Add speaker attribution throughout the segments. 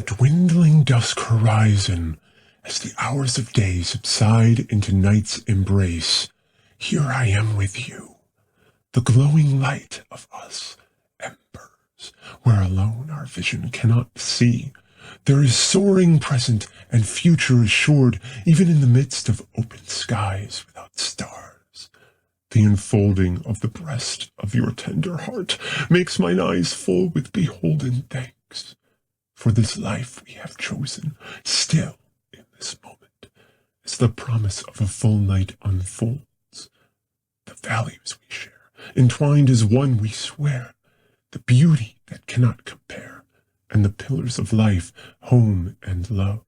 Speaker 1: dwindling dusk horizon, as the hours of day subside into night's embrace, here I am with you, the glowing light of us embers, where alone our vision cannot see. There is soaring present and future assured, even in the midst of open skies without stars. The enfolding of the breast of your tender heart makes mine eyes full with beholden thanks. For this life we have chosen, still in this moment, as the promise of a full night unfolds. The values we share, entwined as one we swear, the beauty that cannot compare, and the pillars of life, home and love.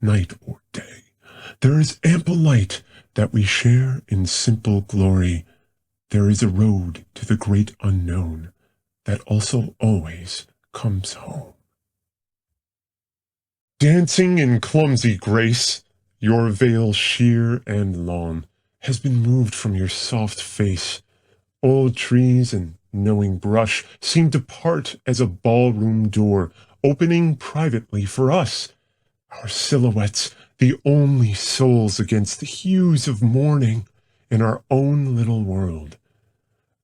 Speaker 1: Night or day, there is ample light that we share in simple glory. There is a road to the great unknown that also always comes home. Dancing in clumsy grace, your veil sheer and long has been moved from your soft face. Old trees and knowing brush seem to part as a ballroom door, opening privately for us. Our silhouettes, the only souls against the hues of morning in our own little world.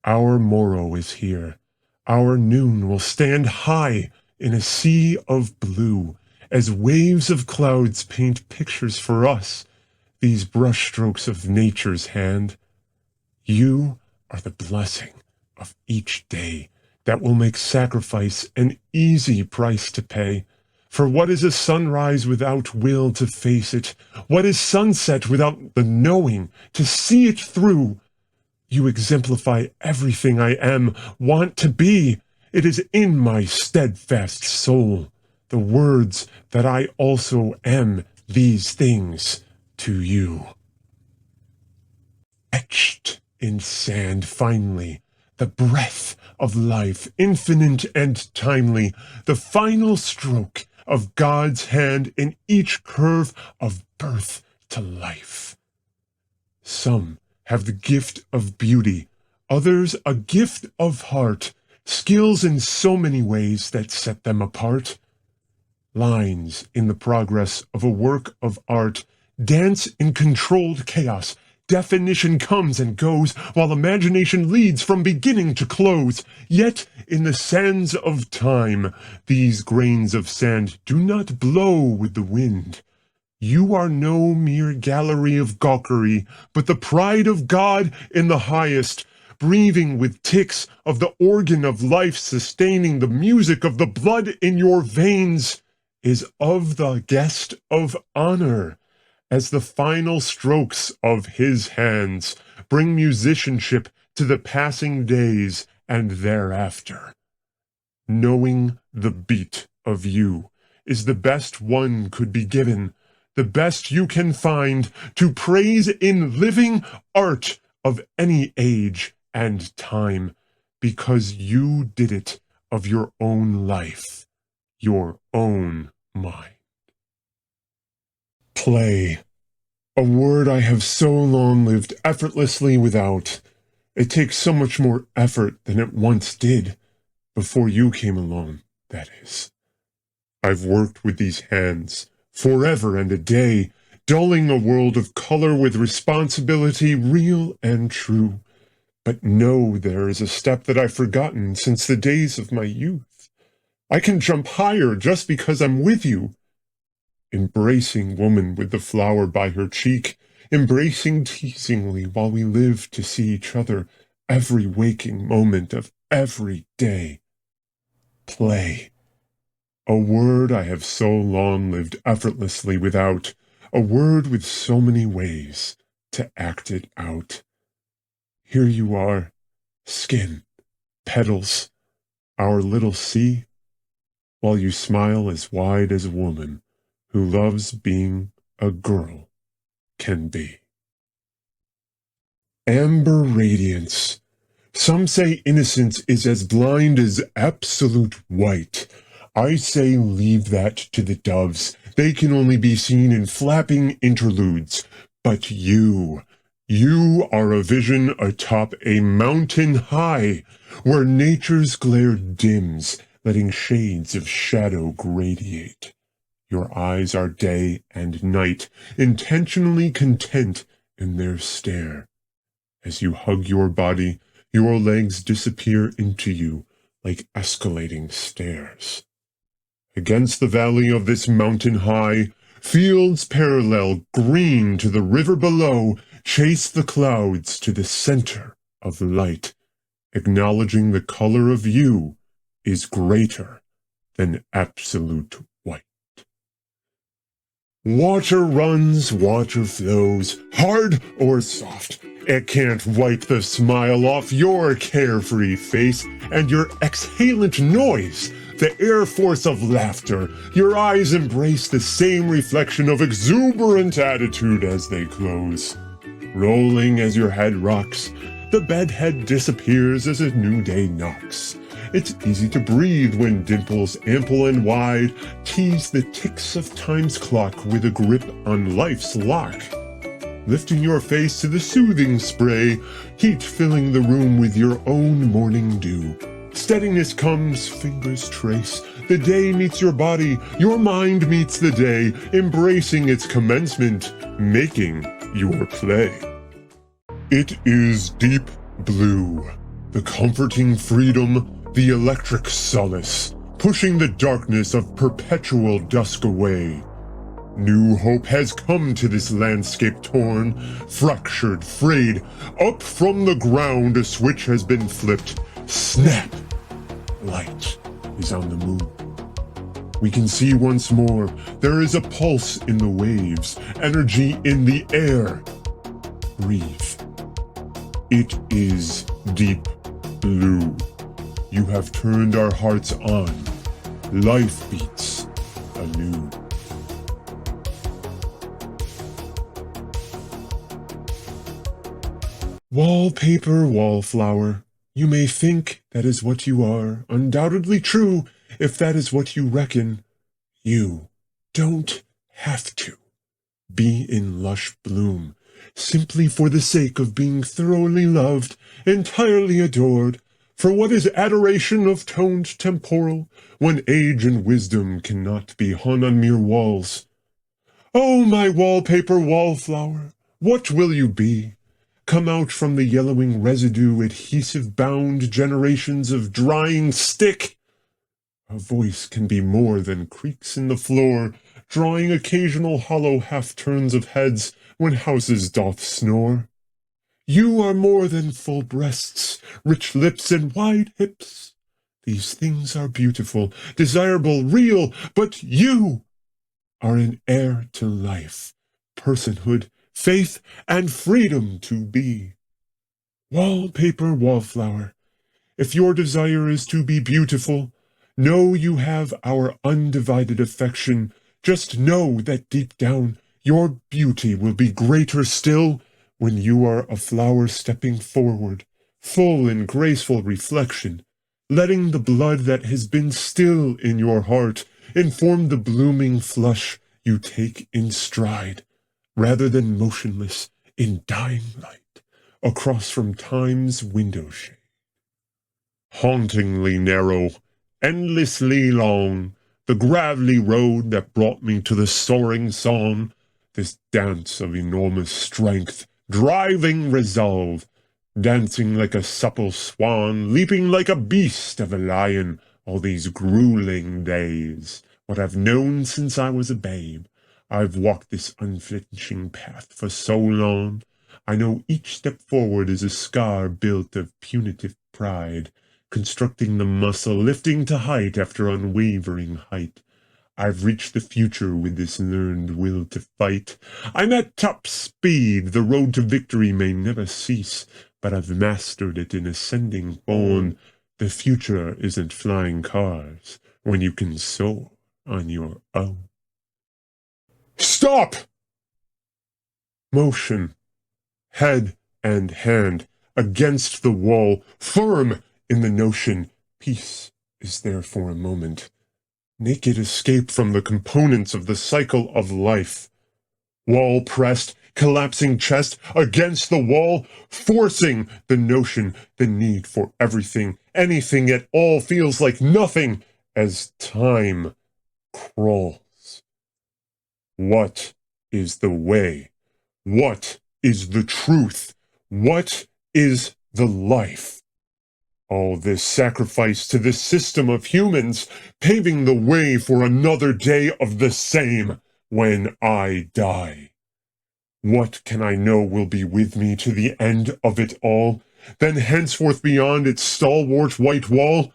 Speaker 1: Our morrow is here. Our noon will stand high in a sea of blue, as waves of clouds paint pictures for us, these brushstrokes of nature's hand. You are the blessing of each day that will make sacrifice an easy price to pay. For what is a sunrise without will to face it? What is sunset without the knowing to see it through? You exemplify everything I am, want to be. It is in my steadfast soul, the words that I also am these things to you. Etched in sand finely, the breath of life, infinite and timely, the final stroke of God's hand in each curve of birth to life. Some have the gift of beauty, others a gift of heart, skills in so many ways that set them apart. Lines in the progress of a work of art dance in controlled chaos. Definition comes and goes, while imagination leads from beginning to close. Yet, in the sands of time, these grains of sand do not blow with the wind. You are no mere gallery of gawkery, but the pride of God in the highest, breathing with ticks of the organ of life, sustaining the music of the blood in your veins, is of the guest of honor, as the final strokes of his hands bring musicianship to the passing days and thereafter. Knowing the beat of you is the best one could be given, the best you can find to praise in living art of any age and time, because you did it of your own life, your own mind. Play, a word I have so long lived effortlessly without. It takes so much more effort than it once did, before you came along, that is. I've worked with these hands, forever and a day, dulling a world of color with responsibility real and true. But know there is a step that I've forgotten since the days of my youth. I can jump higher just because I'm with you. Embracing woman with the flower by her cheek, embracing teasingly while we live to see each other every waking moment of every day. Play, a word I have so long lived effortlessly without, a word with so many ways to act it out. Here you are, skin, petals, our little sea, while you smile as wide as a woman who loves being a girl can be. Amber radiance. Some say innocence is as blind as absolute white. I say leave that to the doves. They can only be seen in flapping interludes. But you are a vision atop a mountain high, where nature's glare dims, letting shades of shadow gradiate. Your eyes are day and night, intentionally content in their stare. As you hug your body, your legs disappear into you like escalating stairs. Against the valley of this mountain high, fields parallel, green to the river below, chase the clouds to the center of light, acknowledging the color of you is greater than absolute white. Water runs, water flows, hard or soft. It can't wipe the smile off your carefree face and your exhalant noise, the air force of laughter. Your eyes embrace the same reflection of exuberant attitude as they close. Rolling as your head rocks, the bedhead disappears as a new day knocks. It's easy to breathe when dimples ample and wide tease the ticks of time's clock with a grip on life's lock. Lifting your face to the soothing spray, heat filling the room with your own morning dew. Steadiness comes, fingers trace. The day meets your body, your mind meets the day, embracing its commencement, making your play. It is deep blue, the comforting freedom, the electric solace, pushing the darkness of perpetual dusk away. New hope has come to this landscape torn, fractured, frayed. Up from the ground a switch has been flipped. Snap! Light is on the move. We can see once more. There is a pulse in the waves, energy in the air. Breathe. It is deep blue. You have turned our hearts on. Life beats anew. Wallpaper, wallflower. You may think that is what you are, undoubtedly true, if that is what you reckon. You don't have to be in lush bloom, simply for the sake of being thoroughly loved, entirely adored. For what is adoration of toned temporal, when age and wisdom cannot be hung on mere walls? Oh, my wallpaper wallflower, what will you be? Come out from the yellowing residue, adhesive-bound generations of drying stick. A voice can be more than creaks in the floor, drawing occasional hollow half-turns of heads when houses doth snore. You are more than full breasts, rich lips, and wide hips. These things are beautiful, desirable, real, but you are an heir to life, personhood, faith, and freedom to be. Wallpaper, wallflower, if your desire is to be beautiful, know you have our undivided affection. Just know that deep down your beauty will be greater still when you are a flower stepping forward, full in graceful reflection, letting the blood that has been still in your heart inform the blooming flush you take in stride, rather than motionless in dying light, across from time's window shade. Hauntingly narrow, endlessly long, the gravelly road that brought me to the soaring song, this dance of enormous strength, driving resolve, dancing like a supple swan, leaping like a beast of a lion, all these grueling days, what I've known since I was a babe. I've walked this unflinching path for so long, I know each step forward is a scar built of punitive pride, constructing the muscle, lifting to height after unwavering height. I've reached the future with this learned will to fight. I'm at top speed, the road to victory may never cease, but I've mastered it in ascending form. The future isn't flying cars when you can soar on your own. Stop! Motion, head and hand against the wall, firm in the notion, peace is there for a moment. Naked escape from the components of the cycle of life. Wall pressed, collapsing chest against the wall, forcing the notion, the need for everything, anything at all feels like nothing, as time crawls. What is the way? What is the truth? What is the life? All this sacrifice to the system of humans, paving the way for another day of the same when I die. What can I know will be with me to the end of it all? Then henceforth beyond its stalwart white wall,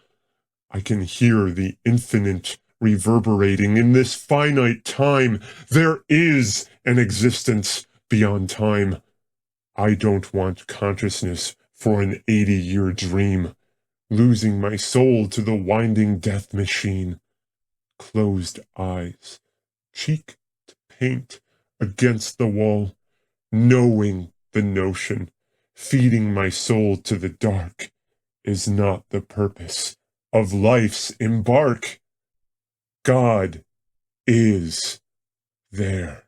Speaker 1: I can hear the infinite reverberating in this finite time. There is an existence beyond time. I don't want consciousness for an 80-year dream, losing my soul to the winding death machine. Closed eyes, cheek to paint against the wall, knowing the notion, feeding my soul to the dark, is not the purpose of life's embark. God is there.